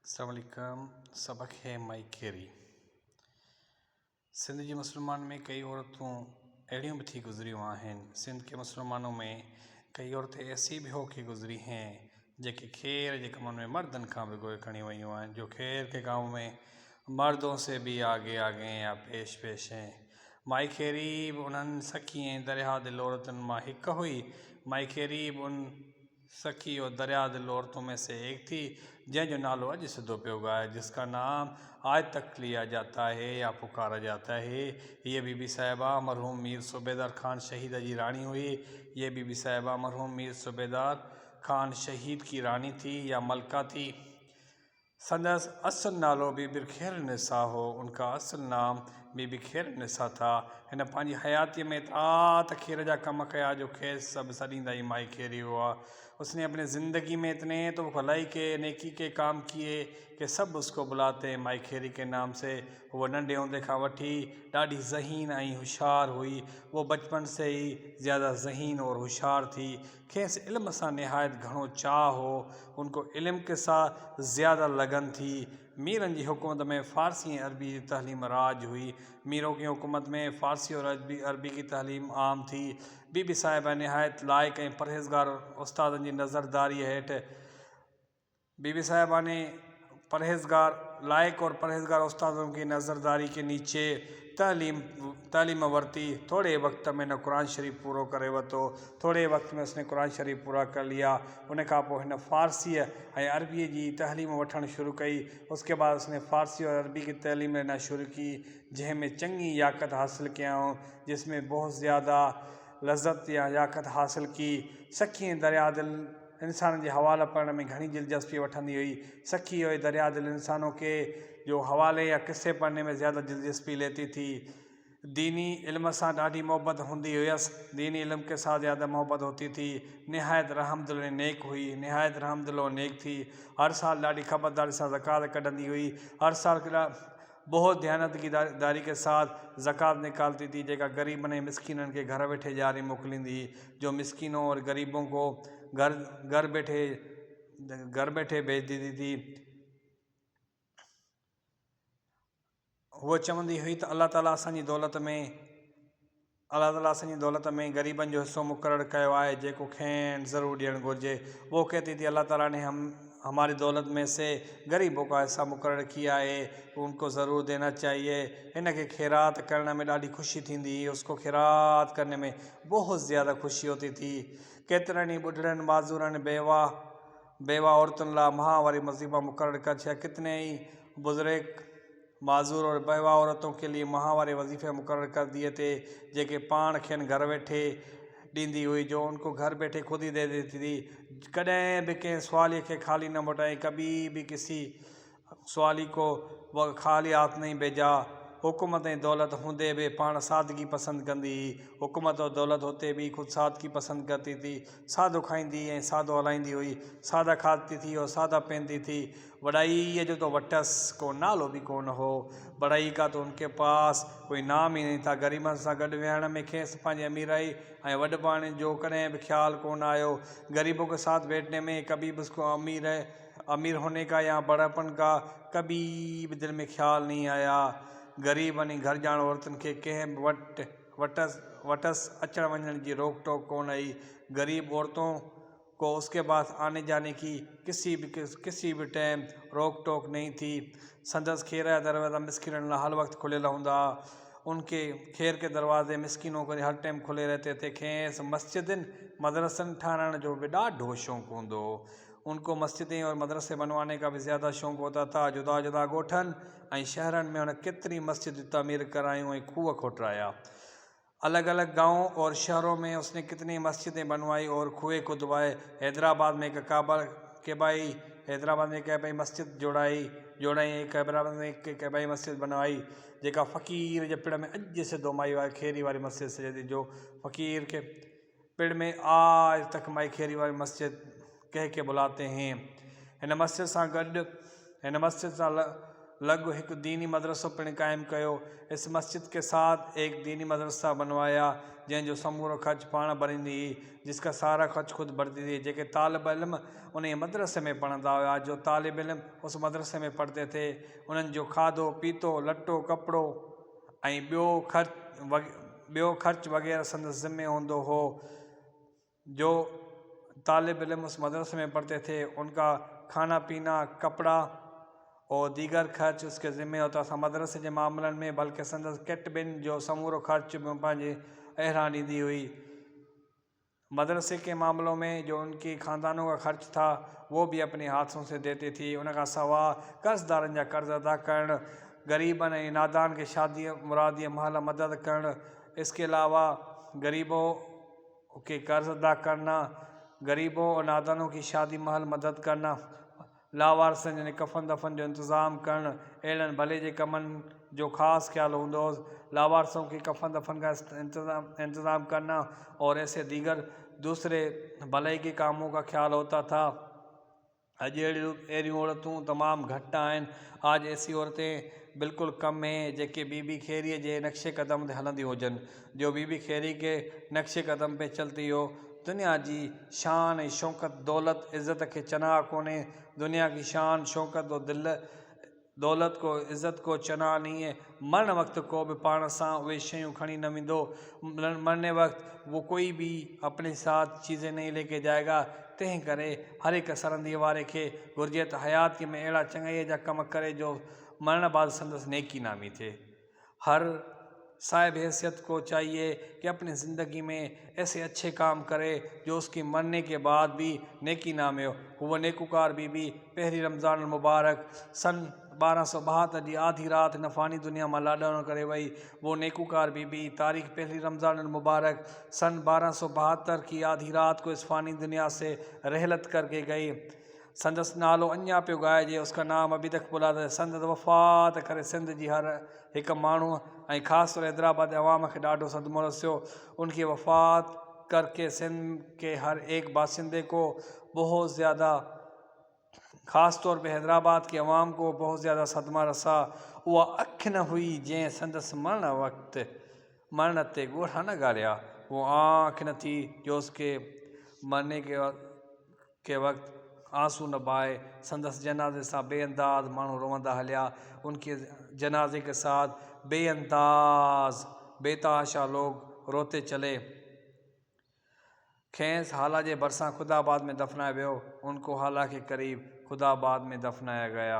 अस्सलाम वालेकुम। सबक है माई खेरी। सिंध जी मुसलमान में कई औरतों अड़ियों भी थी गुज़रियूं आहिनि। सिंध के मुसलमानों में कई औरतें ऐसी भी होके गुज़री हैं जेके खैर जे कमनि में मर्दनि खां बि गोए खणी वयूं आहिनि, जो खैर के काम में मर्दों से भी आगे आगे हैं या पेश पेश हैं। माई खेरी बि उन्हनि सखी ऐं दरिया दिल औरतुनि मां हिकु हुई। माई खेरी बि उन सखी और दरिया दिल औरतों में से एक थी जंहिंजो नालो अॼु सिधो पियो ॻाए, जिसका नाम आज तक लिया जाता है या पुकारा जाता है। ये बीबी साहिबा मरहूम मीर सूबेदार खान शहीद जी रानी हुई। ये बीबी साहिबा मरहूम मीर सूबेदार खान शहीद की रानी थी या मलका थी। संदस असल नालो बीबी खैर निसा हो। उनका असल नाम बीबी खैर निसा था। हिन पंहिंजी हयाती में तात खैर जा कम कया जो खेस सब सॾींदा ही माई खेरी हुआ। उसने अपने ज़िंदगी में इतने तो भलाई के नेकी के काम किए कि सब उसको बुलाते हैं माई खेरी के नाम से। वो नंढे होंदे खां वठी ॾाढी ज़हीन ऐं होशियार हुई। वो बचपन से ही ज़्यादा ज़हीन और होशियार थी। खेसि इल्म सां निहायत घणो चाह हो। उनको इल्म के साथ ज़्यादा लगन थी। मीरनि जी हुकूमत में फ़ारसी ऐं अरबी की तहलीम राज हुई। मीरों की हुकूमत में फ़ारसी और अरबी की तहलीम आम थी। बीबी साहिबा निहायत लाइक़ ऐं परहेज़गार उस्तादनि जी नज़रदारी हेठि बीबी साहिबा ने लायक और परहेज़गार उस्तादों की नज़रदारी के नीचे तालीम वरती। थोड़े वक्त में न कुरान शरीफ पूरो करे वरितो। थोड़े वक्त में उसने कुरान शरीफ पूरा कर लिया। उन खां पोइ हिन फ़ारसी ऐं अरबी की तहलीम वठणु शुरू कई। उसके बाद उसने फ़ारसी और अरबी की तहलीम लेना शुरू की, जंहिंमें चङी याकत हासिल कयाऊं, जिसमें बहुत ज़्यादा लज़्ज़त या याकत हासिल की। सखी दरिया दिल इंसान के हवाला पढ़ने में घनी दिलचस्पी वठंदी हुई। सखी और दरिया दिल इंसानों के जो हवाले या किस्से पढ़ने में ज़्यादा दिलचस्पी लेती थी। दीनी इल्म से ॾाढी मोहब्बत होंदी हुयसि। दीनी इल्म के साथ ज़्यादा मोहब्बत होती थी। निहायत रहमदिल नेक हुई। निहायत रहमदिल और नेक थी। हर साल ॾाढी ख़बरदारी से ज़कात कढंदी हुई। हर साल बहुत ध्यानदारी के साथ ज़कात निकालती थी, जेका गरीबन ऐं मिसकीननि के घर वेठे जारी मोकिलींदी, जो मिसकीनों और गरीबों को घर बैठे भेज दी थी। वो चवंदी हुई त अल्लाह ताला असांजी दौलत में गरीबन जो हिस्सो मुक़ररु कयो आहे, जेको खेनि ज़रूरु ॾियणु घुरिजे। वो कहती थी अल्लाह ताला ने हमारी दौलत में से गरीबों का हिस्सा मुक़ररु किया है, उनको ज़रूर देना चाहिए। इनके खैरात करने में ॾाढी ख़ुशी थींदी। उसको खैरात करने में बहुत ज़्यादा ख़ुशी होती थी। केतिरनि ई ॿुढड़नि माज़ूरनि बेवा औरतुनि लाइ माहवारी वज़ीफ़ा मुक़ररु कर छा। कितने ही बुज़ुर्ग माज़ूर और बेवा औरतों के लिए माहवारी वज़ीफ़े मुक़ररु कर दिए थे, जेके पाण खेनि घर वेठे ॾींदी हुई, जो उनको घर बैठे खुद ही दे देती थी। कॾहिं भी कंहिं सवाली के खाली न मोटाई, कभी भी किसी सवाली को वो खाली हाथ नहीं भेजा। हुकूमत ऐं दौलत हूंदे भी पाण सादगी पसंद कंदी हुई। हुकूमत और दौलत होते भी खुद सादगी पसंद करती थी। सादो खाईंदी ऐं सादो हलाईंदी हुई। सादा खाती थी और सादा पहनती थी। बड़ाई जो तो वटस को नालो भी कौन हो। बड़ाई का तो उनके पास कोई नाम ही नहीं था। गरीबन सां गॾु विहण में खेसि पंहिंजी अमीराई ऐं वॾपाण जो कॾहिं भी ख्याल कौन आयो। गरीबों के साथ बैठने में कभी भी उसको अमीर होने का या बड़ापन का कभी भी दिल में ख्याल नहीं आया। गरीबन घर जाण औरतुनि खे कंहिं बि वटस अचण वञण जी रोक टोक कौन आई। गरीब औरतों को उसके पास आने जाने की किसी भी टाइम रोक टोक नहीं थी। संदस खैर जा दरवाज़ा मिसकिननि लाइ हर वक्त खुलियल हूंदा। उनके खैर के दरवाजे मिसकिनों को हर टाइम खुले रहते थे। खेसि मस्जिदनि मदरसनि ठाहिण जो भी ॾाढो शौक़ु हूंदो हो। उनको मस्जिदें और मदरसे बनवाने का भी ज़्यादा शौक़ होता था। जुदा जुदा ॻोठनि ऐं शहरनि में उन केतिरी मस्जिद तामीर करायूं ऐं खूह खोटराया। अलग अलग गाँवों और शहरों में उसने कितनी मस्जिदें बनवाई और कुएं खुदवाए। हैदराबाद में कबाई मस्जिद जोड़ाई हैदराबाद में कबाई मस्जिद बनवाई, जेका फ़कीर जे पिण में अॼु सिधो माई वारी खेरी वारी मस्जिद सॼे थी, जो फ़कीर के पिण में आज तक माई खेरी वारी मस्जिद कह के बुलाते हैं। हिन मस्जिद सां लॻ हिकु दीनी मदरसो पिणु क़ाइमु कयो। इस मस्जिद के साथ एक दीनी मदरसा बनवाया जंहिंजो समूरो ख़र्च पाण भरींदी हुई, जिसका सारा ख़र्च खुद भरती थी। जेके तालिब इल्म उन मदरसे में पढ़ंदा हुआ, जो तालिब इल्म उस मदरसे में पढ़ते थे, उन्हनि जो खाधो पीतो लटो कपिड़ो ऐं ॿियो ख़र्च वग़ैरह संदसि ज़िम्मे हूंदो हो। जो तालिब इल्म उस मदरसे में पढ़ते थे उनका खाना पीना कपड़ा और दीगर खर्च उसके ज़िम्मे होता था। मदरसे के मामलन में बल्कि संदसि कैटबिन जो समूरो खर्च पंहिंजे अहरान ॾींदी हुई। मदरसे के मामलों में जो उनकी ख़ानदानों का खर्च था वो भी अपने हाथों से देती थी। उनका सवा कर्ज़दारनि जा कर्ज़ अदा करण, गरीबन ऐं नादान के शादी मुरादी महल मदद करण, इसके अलावा गरीबों के कर्ज़ अदा करना, गरीबों और नादानों की शादी महल मदद करना, लावारसनि यानी कफ़न दफ़न जो इंतज़ाम करण, अहिड़नि भले जे कमनि जो ख़ासि ख्याल हूंदो हो। लावारसों की कफ़न दफ़न का इंतज़ाम करना और ऐसे दीगर दूसरे भलाई के कामों का ख्याल होता था। अॼु अहिड़ियूं औरतूं तमामु घटि आहिनि। आज ऐसी औरतें बिल्कुलु कम हैं जेके बीबी खैरीअ जे नक्शे क़दम ते हलंदी हुजनि। जो बीबी खैरी के नक्शे क़दम पे चलती हो, दुनिया जी शान ऐं शौक़त दौलत इज़्ज़त खे चनाह कोन्हे। दुनिया की शान शौक़त और दौलत को इज़्ज़त को चनाह नहीं है। मरण वक़्तु को बि पाण सां उहे शयूं खणी न वेंदो। मरने वक्त वो कोई भी अपने साथ चीज़ें नहीं लेके जाएगा। तंहिं करे हर हिकु सरंदी वारे खे घुरिजे त हयाती में अहिड़ा चङाईअ जा कम करे जो मरण बाद संदसि नेकी नामी थिए। हर साहिब हैसियत को चाहिए कि अपनी ज़िंदगी में ऐसे अच्छे काम करे जो उसकी मरने के बाद भी नेकी नामे हो। हुआ नेकूकार बीबी पहिरीं रमज़ान मुबारक सन 1272 जी आधी रात नफ़ानी दुनिया में लाॾाणो करे वई। वो नेकूकार बीबी तारीख़ पहली रमज़ान मुबारक सन 1272 की आधी रात को इस फ़ानी दुनिया से रहलत करके गई। संदसि नालो अञा पियो ॻाइजे, उसका नाम अभी तक बुला था। संदसि वफ़ात करे सिंध जी हर हिकु माण्हू ऐं ख़ासि तौर हैदराबाद अवाम खे ॾाढो सदमो रसियो। उनकी वफ़ात करके सिंध के हर एक बासिंदे को बहुत ज़्यादा, ख़ास तौर पे हैदराबाद के अवाम को बहुत ज़्यादा सदमा रसा। उहा अखि न हुई जंहिं संदसि मरण ते ॻोढ़ा न ॻाल्हिया। वो आँख न थी जो उसके मरने के वक्त आंसू न बहाए। संदसि जनाज़े सां बेअंदाज़ माण्हू रोवंदा हलिया। उनके जनाजे के साथ बेअंदाज़ बेतहाशा लोग रोते चले। खेस हाला जे भरसां खुदाबाद में दफनाया वियो। उनको हाला के करीब खुदाबाद में दफनाया गया।